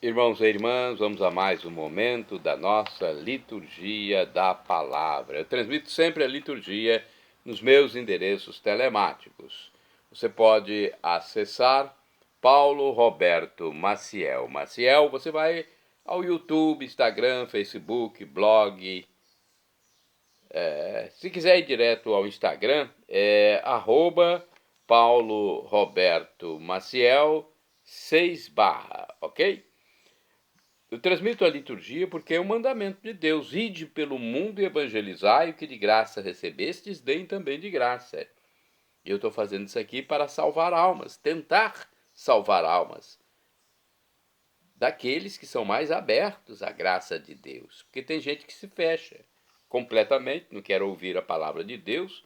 Irmãos e irmãs, vamos a mais um momento da nossa liturgia da palavra. Eu transmito sempre a liturgia nos meus endereços telemáticos. Você pode acessar Paulo Roberto Maciel. Maciel, você vai ao YouTube, Instagram, Facebook, blog. Se quiser ir direto ao Instagram, é @Paulo Roberto Maciel 6 ok? Eu transmito a liturgia porque é um mandamento de Deus. Ide pelo mundo e evangelizai, o que de graça recebestes, deem também de graça. Eu estou fazendo isso aqui para salvar almas, tentar salvar almas daqueles que são mais abertos à graça de Deus. Porque tem gente que se fecha completamente, não quer ouvir a palavra de Deus,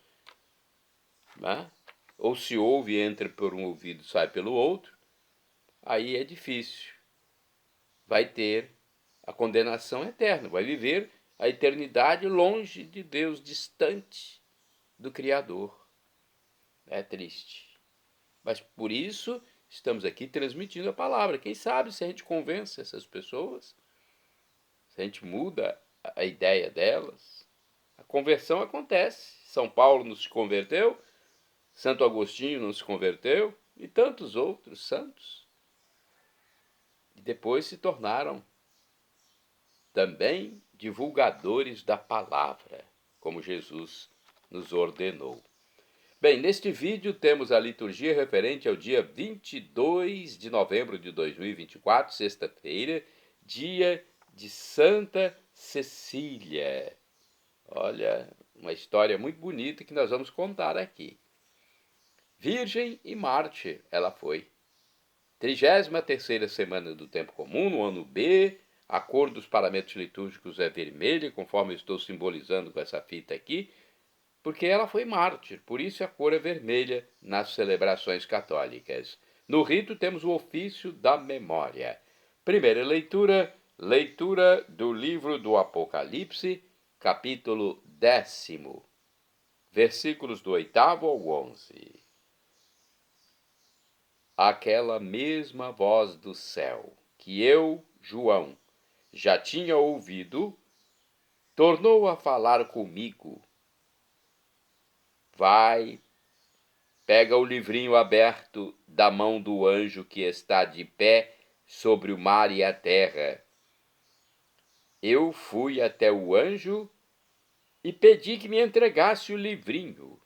né? Ou se ouve, entra por um ouvido, sai pelo outro. Aí é difícil. Vai ter a condenação eterna, vai viver a eternidade longe de Deus, distante do Criador. É triste. Mas por isso estamos aqui transmitindo a palavra. Quem sabe se a gente convence essas pessoas, se a gente muda a ideia delas, a conversão acontece. São Paulo não se converteu, Santo Agostinho não se converteu e tantos outros santos. E depois se tornaram também divulgadores da palavra, como Jesus nos ordenou. Bem, neste vídeo temos a liturgia referente ao dia 22 de novembro de 2024, sexta-feira, dia de Santa Cecília. Olha, uma história muito bonita que nós vamos contar aqui. Virgem e mártir ela foi. 33ª semana do tempo comum, no ano B. A cor dos paramentos litúrgicos é vermelha, conforme eu estou simbolizando com essa fita aqui, porque ela foi mártir, por isso a cor é vermelha nas celebrações católicas. No rito temos o ofício da memória. Primeira leitura, leitura do livro do Apocalipse, capítulo 10, versículos do 8º ao 11. Aquela mesma voz do céu, que eu, João, já tinha ouvido, tornou a falar comigo. Vai, pega o livrinho aberto da mão do anjo que está de pé sobre o mar e a terra. Eu fui até o anjo e pedi que me entregasse o livrinho.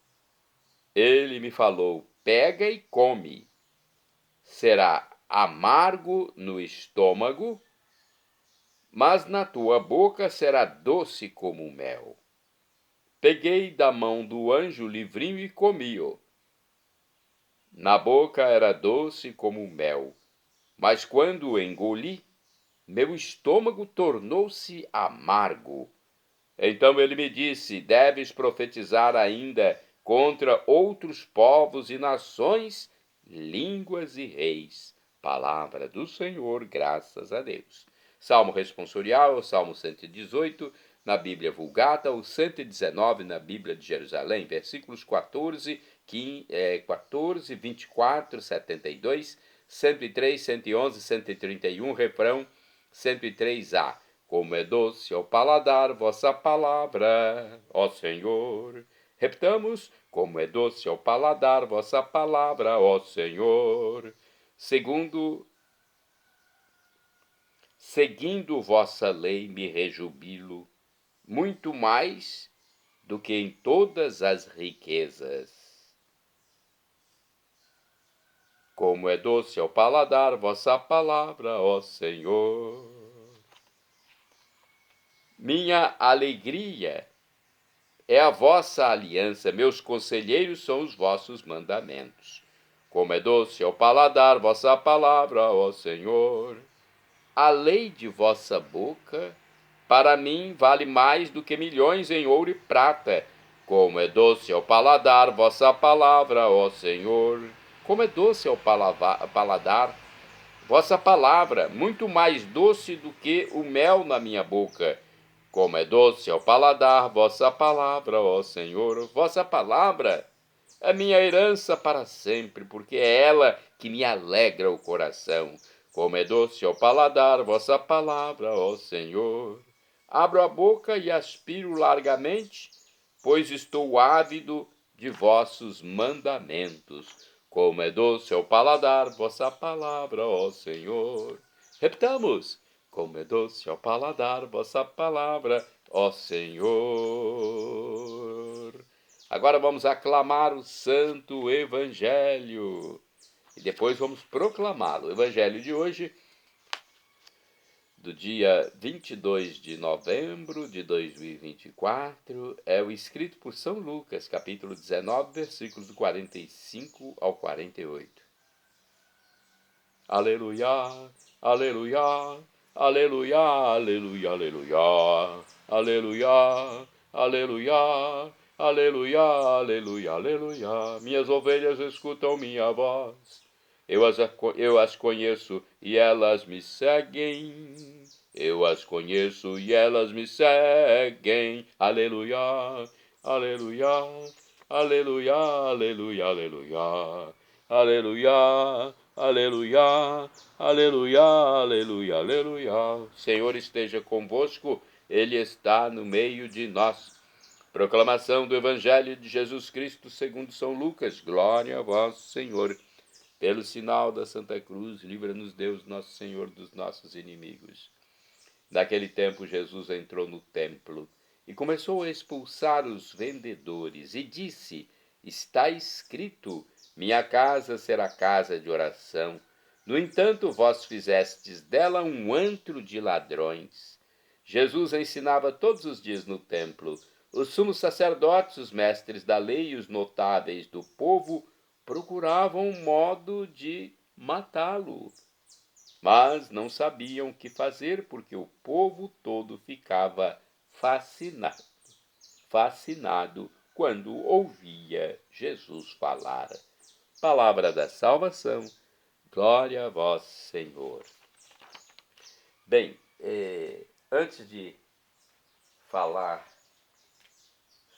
Ele me falou: pega e come. Será amargo no estômago, mas na tua boca será doce como mel. Peguei da mão do anjo o livrinho e comi-o. Na boca era doce como mel, mas quando o engoli, meu estômago tornou-se amargo. Então ele me disse: deves profetizar ainda contra outros povos e nações, línguas e reis. Palavra do Senhor, graças a Deus. Salmo responsorial, o Salmo 118, na Bíblia Vulgata, o 119 na Bíblia de Jerusalém, versículos 14, 24, 72, 103, 111, 131, refrão 103a. Como é doce ao paladar vossa palavra, ó Senhor. Repetamos: como é doce ao paladar vossa palavra, ó Senhor. Seguindo vossa lei me rejubilo, muito mais do que em todas as riquezas. Como é doce ao paladar vossa palavra, ó Senhor. Minha alegria é a vossa aliança, meus conselheiros são os vossos mandamentos. Como é doce ao paladar vossa palavra, ó Senhor. A lei de vossa boca, para mim, vale mais do que milhões em ouro e prata. Como é doce ao paladar vossa palavra, ó Senhor. Como é doce ao paladar vossa palavra, muito mais doce do que o mel na minha boca. Como é doce ao paladar vossa palavra, ó Senhor. Vossa palavra é minha herança para sempre, porque é ela que me alegra o coração. Como é doce ao paladar vossa palavra, ó Senhor. Abro a boca e aspiro largamente, pois estou ávido de vossos mandamentos. Como é doce ao paladar vossa palavra, ó Senhor. Repitamos. Como é doce ao paladar vossa palavra, ó Senhor. Agora vamos aclamar o Santo Evangelho e depois vamos proclamá-lo. O Evangelho de hoje, do dia 22 de novembro de 2024, é o escrito por São Lucas, capítulo 19, versículos do 45 ao 48. Aleluia, aleluia, aleluia, aleluia, aleluia, aleluia, aleluia, aleluia, aleluia, aleluia. Minhas ovelhas escutam minha voz. Eu as conheço e elas me seguem. Eu as conheço e elas me seguem. Aleluia, aleluia, aleluia, aleluia, aleluia. Aleluia, aleluia, aleluia, aleluia, aleluia. O Senhor esteja convosco, Ele está no meio de nós. Proclamação do Evangelho de Jesus Cristo segundo São Lucas. Glória a vós, Senhor. Pelo sinal da Santa Cruz, livra-nos Deus, nosso Senhor, dos nossos inimigos. Naquele tempo, Jesus entrou no templo e começou a expulsar os vendedores e disse: Está escrito, minha casa será casa de oração. No entanto, vós fizestes dela um antro de ladrões. Jesus ensinava todos os dias no templo. Os sumos sacerdotes, os mestres da lei e os notáveis do povo procuravam um modo de matá-lo, mas não sabiam o que fazer porque o povo todo ficava fascinado quando ouvia Jesus falar. Palavra da salvação, glória a vós, Senhor. Bem, antes de falar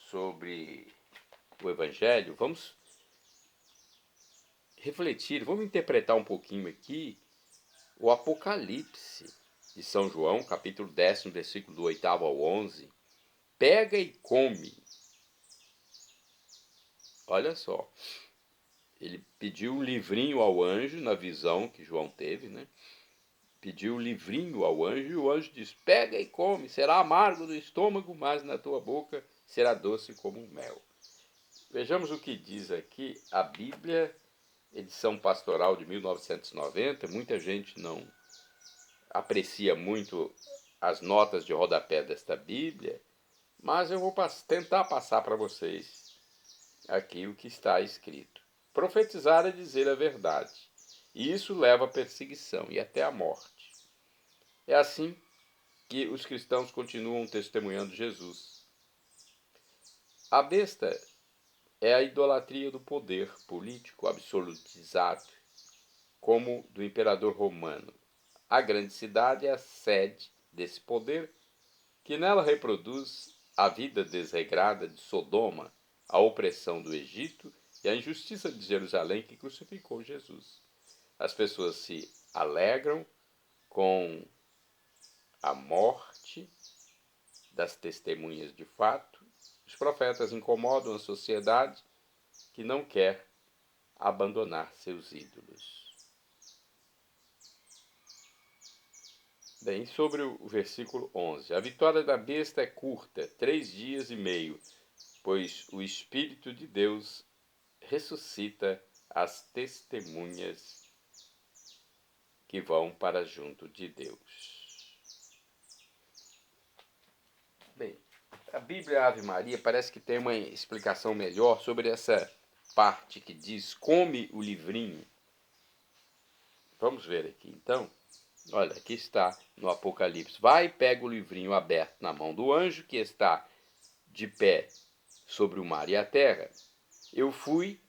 sobre o Evangelho, vamos refletir, vamos interpretar um pouquinho aqui o Apocalipse de São João, capítulo 10, versículo do 8º ao 11. Pega e come. Olha só, ele pediu um livrinho ao anjo na visão que João teve, né? Pediu um livrinho ao anjo e o anjo diz: pega e come, será amargo no estômago, mas na tua boca será doce como mel. Vejamos o que diz aqui a Bíblia, edição pastoral de 1990. Muita gente não aprecia muito as notas de rodapé desta Bíblia, mas eu vou tentar passar para vocês aqui o que está escrito. Profetizar é dizer a verdade, e isso leva à perseguição e até à morte. É assim que os cristãos continuam testemunhando Jesus. A besta é a idolatria do poder político absolutizado, como do imperador romano. A grande cidade é a sede desse poder, que nela reproduz a vida desregrada de Sodoma, a opressão do Egito e a injustiça de Jerusalém que crucificou Jesus. As pessoas se alegram com a morte das testemunhas de fato. Os profetas incomodam a sociedade que não quer abandonar seus ídolos. Bem, sobre o versículo 11. A vitória da besta é curta, 3 dias e meio, pois o Espírito de Deus ressuscita as testemunhas que vão para junto de Deus. Bem, a Bíblia Ave Maria parece que tem uma explicação melhor sobre essa parte que diz: come o livrinho. Vamos ver aqui então. Olha, aqui está no Apocalipse. Vai e pega o livrinho aberto na mão do anjo que está de pé sobre o mar e a terra. Eu fui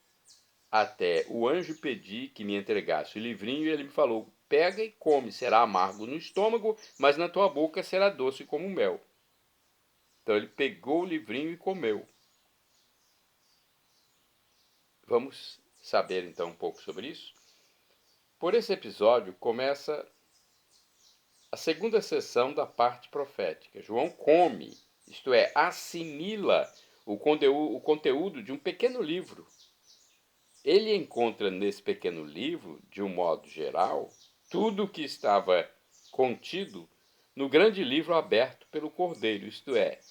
até o anjo pedi que me entregasse o livrinho e ele me falou: pega e come, será amargo no estômago, mas na tua boca será doce como mel. Então ele pegou o livrinho e comeu. Vamos saber então um pouco sobre isso? Por esse episódio começa a segunda sessão da parte profética. João come, isto é, assimila o conteúdo de um pequeno livro. Ele encontra nesse pequeno livro, de um modo geral, tudo o que estava contido no grande livro aberto pelo Cordeiro, isto é,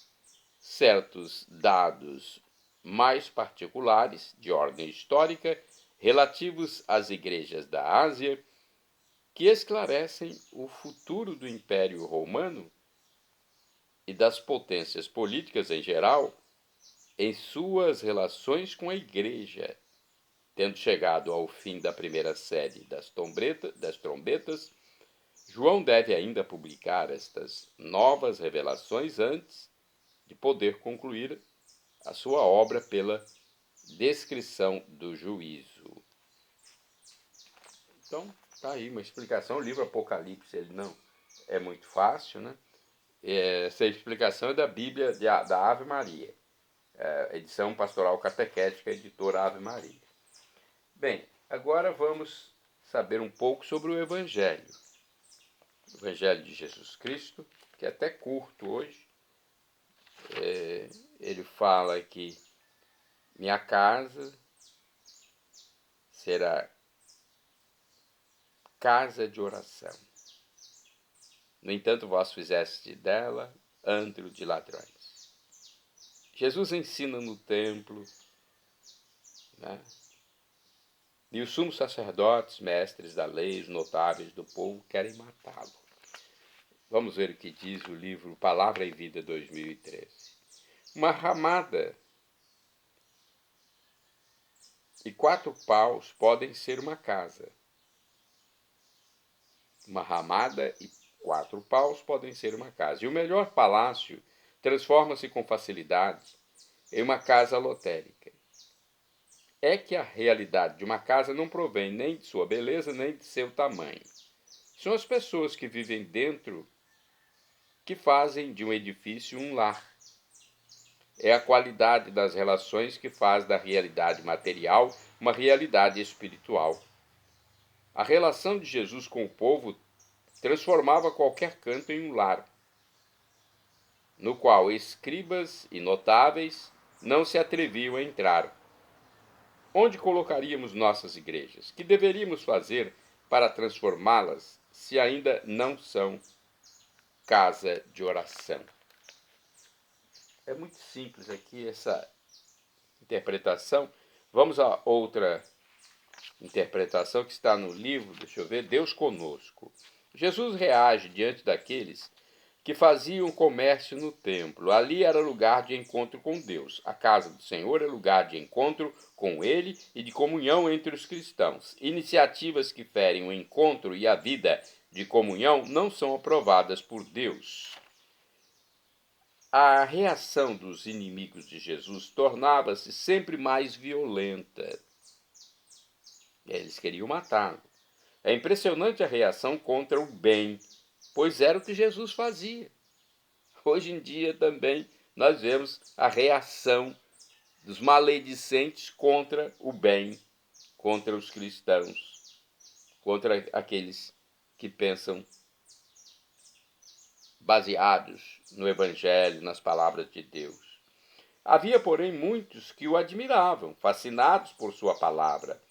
certos dados mais particulares, de ordem histórica, relativos às igrejas da Ásia, que esclarecem o futuro do Império Romano e das potências políticas em geral em suas relações com a Igreja. Tendo chegado ao fim da primeira série das trombetas, João deve ainda publicar estas novas revelações antes de poder concluir a sua obra pela descrição do juízo. Então, está aí uma explicação. O livro Apocalipse ele não é muito fácil, né? Essa explicação é da Bíblia da Ave Maria, edição pastoral catequética, editora Ave Maria. Bem, agora vamos saber um pouco sobre o Evangelho. O Evangelho de Jesus Cristo, que é até curto hoje. Ele fala que minha casa será casa de oração. No entanto, vós fizeste dela antro de ladrões. Jesus ensina no templo, né? E os sumos sacerdotes, mestres da lei, os notáveis do povo querem matá-lo. Vamos ver o que diz o livro Palavra e Vida 2013. Uma ramada e 4 paus podem ser uma casa. Uma ramada e 4 paus podem ser uma casa. E o melhor palácio transforma-se com facilidade em uma casa lotérica. É que a realidade de uma casa não provém nem de sua beleza, nem de seu tamanho. São as pessoas que vivem dentro que fazem de um edifício um lar. É a qualidade das relações que faz da realidade material uma realidade espiritual. A relação de Jesus com o povo transformava qualquer canto em um lar, no qual escribas e notáveis não se atreviam a entrar. Onde colocaríamos nossas igrejas? Que deveríamos fazer para transformá-las, se ainda não são casa de oração? É muito simples aqui essa interpretação. Vamos a outra interpretação que está no livro, deixa eu ver, Deus Conosco. Jesus reage diante daqueles que faziam comércio no templo. Ali era lugar de encontro com Deus. A casa do Senhor é lugar de encontro com Ele e de comunhão entre os cristãos. Iniciativas que ferem o encontro e a vida de comunhão não são aprovadas por Deus. A reação dos inimigos de Jesus tornava-se sempre mais violenta. Eles queriam matá-lo. É impressionante a reação contra o bem, pois era o que Jesus fazia. Hoje em dia também nós vemos a reação dos maledicentes contra o bem, contra os cristãos, contra aqueles que pensam baseados no Evangelho, nas palavras de Deus. Havia, porém, muitos que o admiravam, fascinados por sua palavra.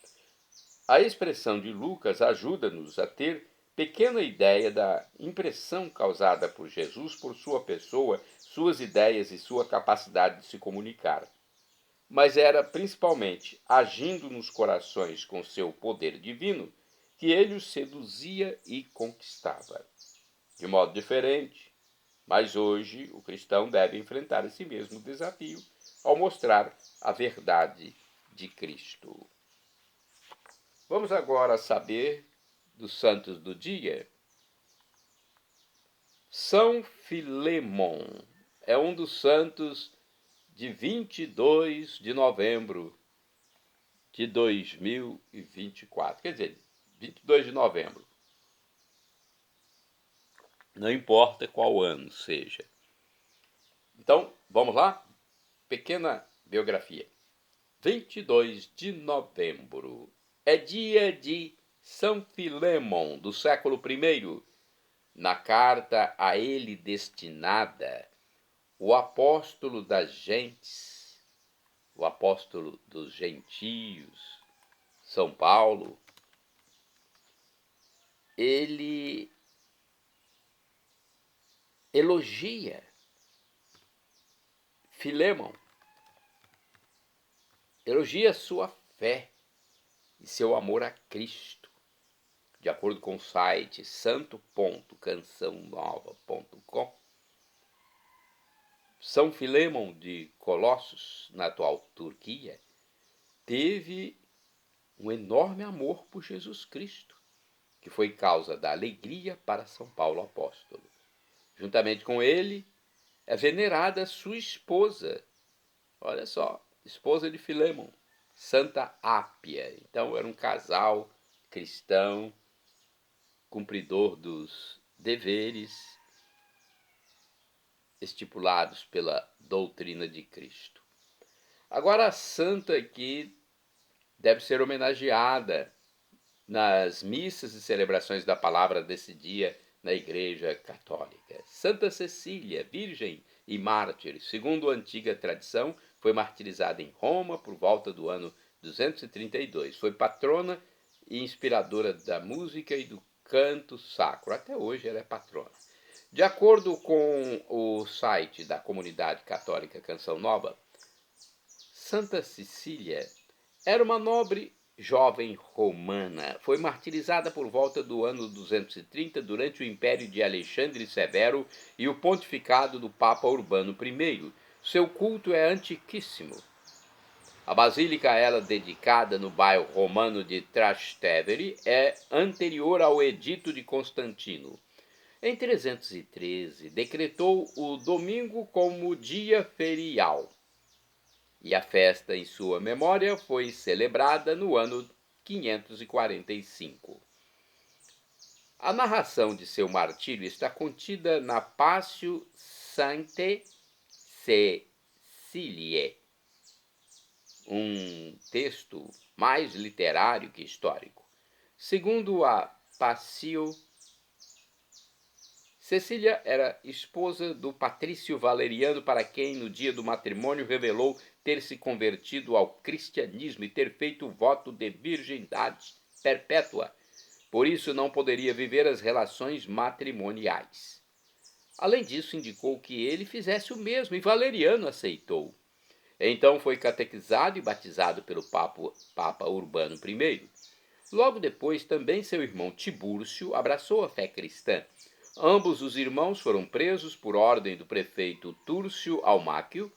A expressão de Lucas ajuda-nos a ter pequena ideia da impressão causada por Jesus por sua pessoa, suas ideias e sua capacidade de se comunicar. Mas era principalmente agindo nos corações com seu poder divino que ele os seduzia e conquistava. De modo diferente, mas hoje o cristão deve enfrentar esse mesmo desafio ao mostrar a verdade de Cristo. Vamos agora saber dos santos do dia. São Filémon é um dos santos de 22 de novembro de 2024. Quer dizer, 22 de novembro. Não importa qual ano seja. Então, vamos lá? Pequena biografia. 22 de novembro é dia de São Filémon, do século I, na carta a ele destinada, o apóstolo das gentes, o apóstolo dos gentios, São Paulo, ele elogia Filémon, elogia sua fé e seu amor a Cristo. De acordo com o site santo.cançãonova.com, São Filémon de Colossos, na atual Turquia, teve um enorme amor por Jesus Cristo, que foi causa da alegria para São Paulo apóstolo. Juntamente com ele, é venerada sua esposa, olha só, esposa de Filémon, Santa Ápia. Então era um casal cristão, cumpridor dos deveres estipulados pela doutrina de Cristo. Agora, a santa aqui deve ser homenageada nas missas e celebrações da palavra desse dia na Igreja Católica. Santa Cecília, virgem e mártir, segundo a antiga tradição, foi martirizada em Roma por volta do ano 232. Foi patrona e inspiradora da música e do canto sacro. Até hoje ela é patrona. De acordo com o site da comunidade católica Canção Nova, Santa Cecília era uma nobre jovem romana. Foi martirizada por volta do ano 230 durante o império de Alexandre Severo e o pontificado do Papa Urbano I. Seu culto é antiquíssimo. A basílica a ela dedicada no bairro romano de Trastevere é anterior ao Edito de Constantino. Em 313, decretou o domingo como dia ferial, e a festa em sua memória foi celebrada no ano 545. A narração de seu martírio está contida na Passio Sanctae Ceciliae, um texto mais literário que histórico. Segundo a Passio, Cecília era esposa do patrício Valeriano, para quem no dia do matrimônio revelou ter se convertido ao cristianismo e ter feito o voto de virgindade perpétua. Por isso não poderia viver as relações matrimoniais. Além disso, indicou que ele fizesse o mesmo, e Valeriano aceitou. Então foi catequizado e batizado pelo Papa Urbano I. Logo depois, também seu irmão Tibúrcio abraçou a fé cristã. Ambos os irmãos foram presos por ordem do prefeito Túrcio Almáquio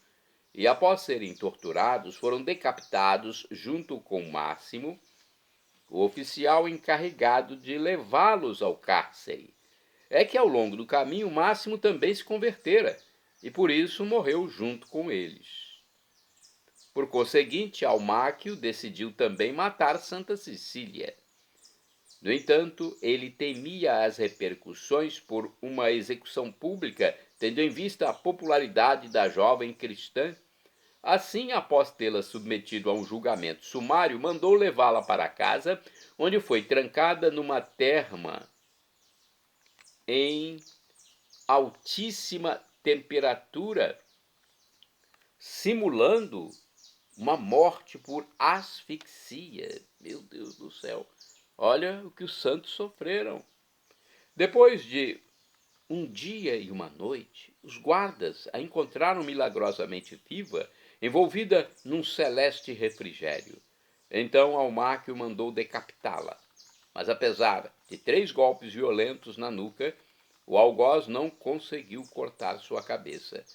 e, após serem torturados, foram decapitados junto com Máximo, o oficial encarregado de levá-los ao cárcere. É que ao longo do caminho Máximo também se convertera e por isso morreu junto com eles. Por conseguinte, Almáquio decidiu também matar Santa Cecília. No entanto, ele temia as repercussões por uma execução pública, tendo em vista a popularidade da jovem cristã. Assim, após tê-la submetido a um julgamento sumário, mandou levá-la para casa, onde foi trancada numa terma em altíssima temperatura, simulando uma morte por asfixia. Meu Deus do céu! Olha o que os santos sofreram. Depois de um dia e uma noite, os guardas a encontraram milagrosamente viva, envolvida num celeste refrigério. Então Almáquio mandou decapitá-la. Mas apesar de 3 golpes violentos na nuca, o algoz não conseguiu cortar sua cabeça.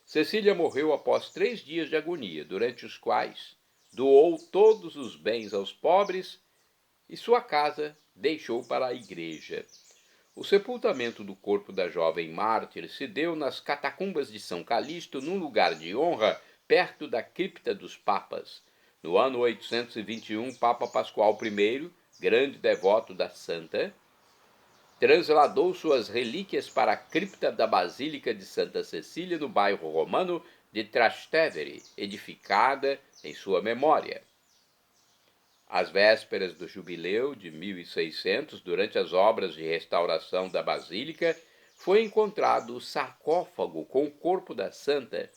Cecília morreu após 3 dias de agonia, durante os quais doou todos os bens aos pobres e sua casa deixou para a igreja. O sepultamento do corpo da jovem mártir se deu nas catacumbas de São Calixto, num lugar de honra perto da cripta dos papas. No ano 821, Papa Pascoal I, grande devoto da santa, transladou suas relíquias para a cripta da Basílica de Santa Cecília, no bairro romano de Trastevere, edificada em sua memória. Às vésperas do jubileu de 1600, durante as obras de restauração da basílica, foi encontrado o sarcófago com o corpo da santa,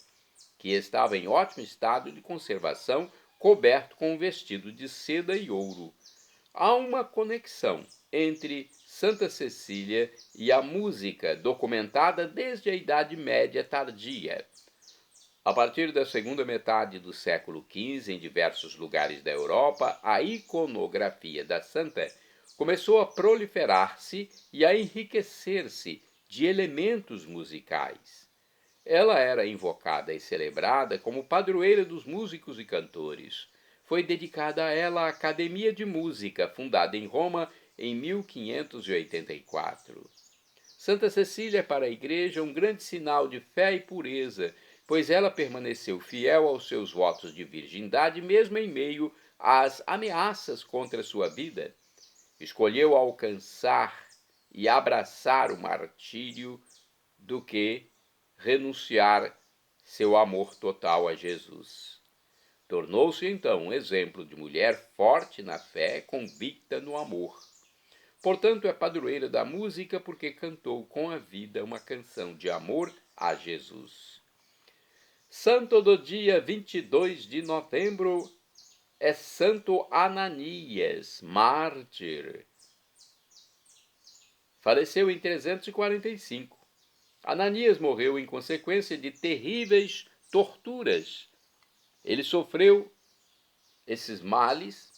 que estava em ótimo estado de conservação, coberto com um vestido de seda e ouro. Há uma conexão entre Santa Cecília e a música, documentada desde a Idade Média tardia. A partir da segunda metade do século XV, em diversos lugares da Europa, a iconografia da santa começou a proliferar-se e a enriquecer-se de elementos musicais. Ela era invocada e celebrada como padroeira dos músicos e cantores. Foi dedicada a ela a Academia de Música, fundada em Roma em 1584. Santa Cecília é para a Igreja um grande sinal de fé e pureza, pois ela permaneceu fiel aos seus votos de virgindade mesmo em meio às ameaças contra sua vida. Escolheu alcançar e abraçar o martírio do que renunciar seu amor total a Jesus. Tornou-se então um exemplo de mulher forte na fé, convicta no amor. Portanto, é padroeira da música porque cantou com a vida uma canção de amor a Jesus. Santo do dia 22 de novembro é Santo Ananias, mártir. Faleceu em 345. Ananias morreu em consequência de terríveis torturas. Ele sofreu esses males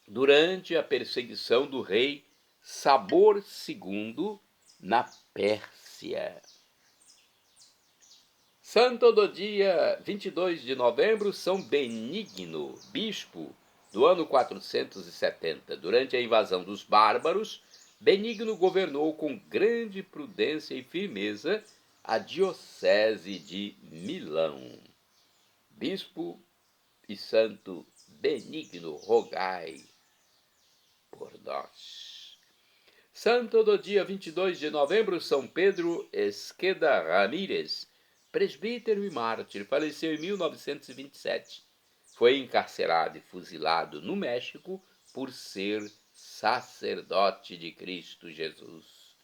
durante a perseguição do rei Sabor II na Pérsia. Santo do dia 22 de novembro, São Benigno, bispo, do ano 470. Durante a invasão dos bárbaros, Benigno governou com grande prudência e firmeza a diocese de Milão. Bispo e Santo Benigno, rogai por nós. Santo do dia 22 de novembro, São Pedro Esqueda Ramírez, presbítero e mártir, faleceu em 1927. Foi encarcerado e fuzilado no México por ser sacerdote de Cristo Jesus.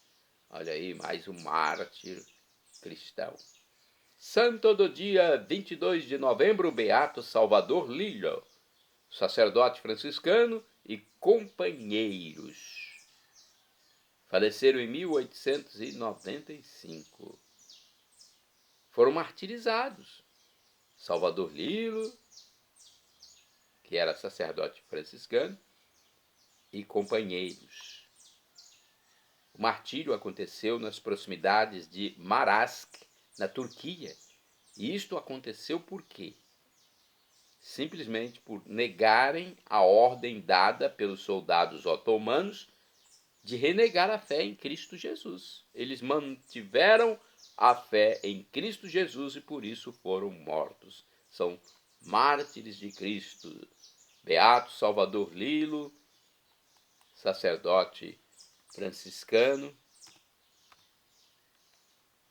Olha aí, mais um mártir cristão. Santo do dia 22 de novembro, Beato Salvador Lillo, sacerdote franciscano e companheiros. Faleceram em 1895. Foram martirizados. Salvador Lillo, que era sacerdote franciscano, e companheiros. O martírio aconteceu nas proximidades de Marask, na Turquia. E isto aconteceu por quê? Simplesmente por negarem a ordem dada pelos soldados otomanos de renegar a fé em Cristo Jesus. Eles mantiveram a fé em Cristo Jesus e por isso foram mortos. São mártires de Cristo. Beato Salvador Lillo, sacerdote franciscano,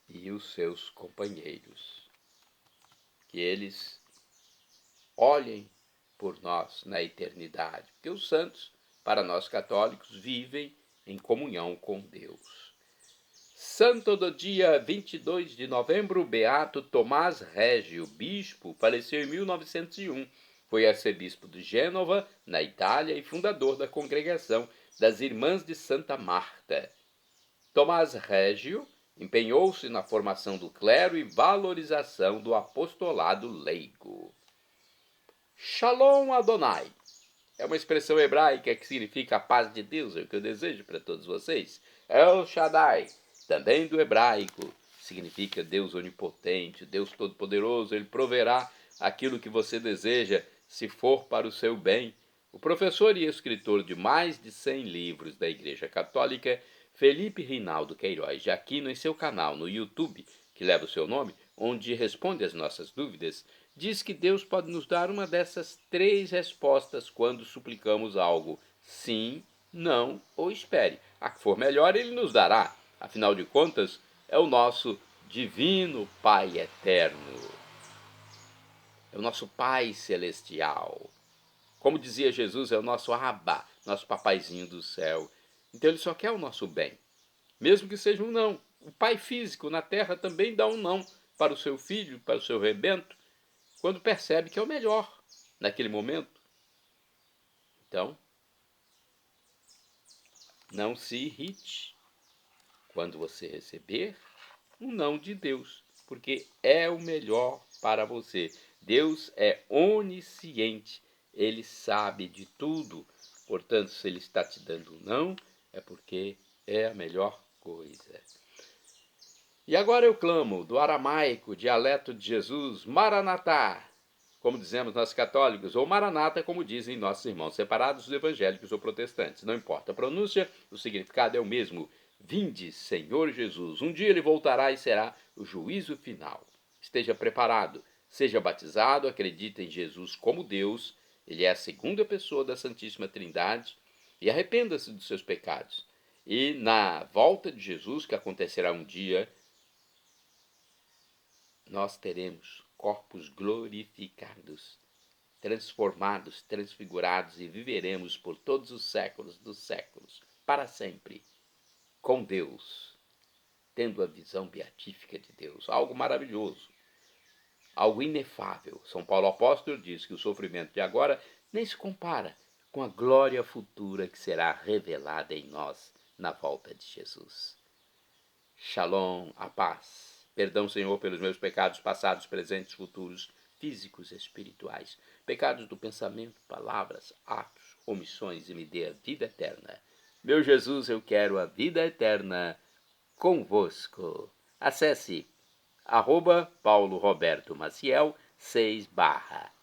e os seus companheiros. Que eles olhem por nós na eternidade, porque os santos, para nós católicos, vivem em comunhão com Deus. Santo do dia 22 de novembro, Beato Tomás Régio, bispo, faleceu em 1901. Foi arcebispo de Gênova, na Itália, e fundador da congregação das Irmãs de Santa Marta. Tomás Régio empenhou-se na formação do clero e valorização do apostolado leigo. Shalom Adonai é uma expressão hebraica que significa a paz de Deus, é o que eu desejo para todos vocês. El Shaddai, também do hebraico, significa Deus onipotente, Deus todo-poderoso. Ele proverá aquilo que você deseja, se for para o seu bem. O professor e escritor de mais de 100 livros da Igreja Católica, Felipe Rinaldo Queiroz de Aquino, em seu canal no YouTube, que leva o seu nome, onde responde às nossas dúvidas, diz que Deus pode nos dar uma dessas 3 respostas quando suplicamos algo: sim, não ou espere. A que for melhor ele nos dará. Afinal de contas, é o nosso divino Pai eterno. É o nosso Pai celestial. Como dizia Jesus, é o nosso Abba, nosso papaizinho do céu. Então ele só quer o nosso bem, mesmo que seja um não. O pai físico na terra também dá um não para o seu filho, para o seu rebento, quando percebe que é o melhor naquele momento. Então, não se irrite quando você receber um não de Deus, porque é o melhor para você. Deus é onisciente, ele sabe de tudo. Portanto, se ele está te dando um não, é porque é a melhor coisa. E agora eu clamo do aramaico, dialeto de Jesus, Maranatá, como dizemos nós católicos, ou Maranata, como dizem nossos irmãos separados, os evangélicos ou protestantes. Não importa a pronúncia, o significado é o mesmo. Vinde, Senhor Jesus. Um dia ele voltará e será o juízo final. Esteja preparado, seja batizado, acredite em Jesus como Deus, ele é a segunda pessoa da Santíssima Trindade, e arrependa-se dos seus pecados. E na volta de Jesus, que acontecerá um dia, nós teremos corpos glorificados, transformados, transfigurados, e viveremos por todos os séculos dos séculos, para sempre, com Deus, tendo a visão beatífica de Deus, algo maravilhoso, algo inefável. São Paulo apóstolo diz que o sofrimento de agora nem se compara com a glória futura que será revelada em nós na volta de Jesus. Shalom, a paz. Perdão, Senhor, pelos meus pecados passados, presentes, futuros, físicos e espirituais. Pecados do pensamento, palavras, atos, omissões, e me dê a vida eterna. Meu Jesus, eu quero a vida eterna convosco. Acesse @Paulo Roberto Maciel 6 /